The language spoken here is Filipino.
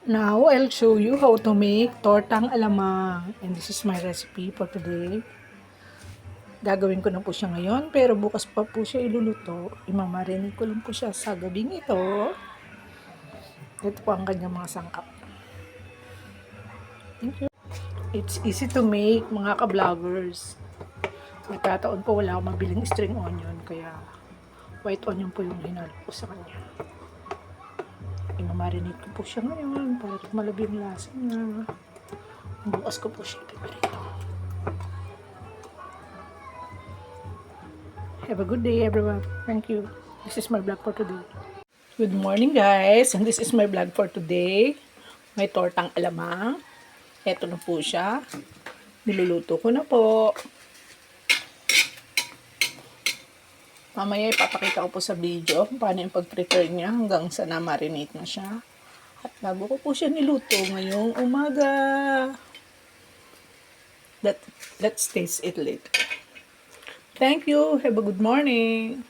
Now, I'll show you how to make tortang alamang. And this is my recipe for today. Gagawin ko na po siya ngayon, pero bukas pa po siya iluluto. Imamarinate ko lang po siya sa gabing ito. Ito po ang kanyang mga sangkap. Thank you. It's easy to make, mga ka-vloggers. Nagkataon po wala akong mabiling string onion, kaya white onion po yung hinalo ko sa kanya. Imamarinate ko po siya ngayon para malabi yung lasa niya. Bukas ko po siya ipiparito. Have a good day, everyone. Thank you. This is my vlog for today. Good morning, guys. And this is my vlog for today. May tortang alamang. Ito na po siya. Niluluto ko na po. Mamaya ipapakita ko po sa video kung paano yung pag-prepare niya hanggang sa na-marinate na siya. At bago ko po siya niluto ngayong umaga. Let's taste it later. Thank you. Have a good morning.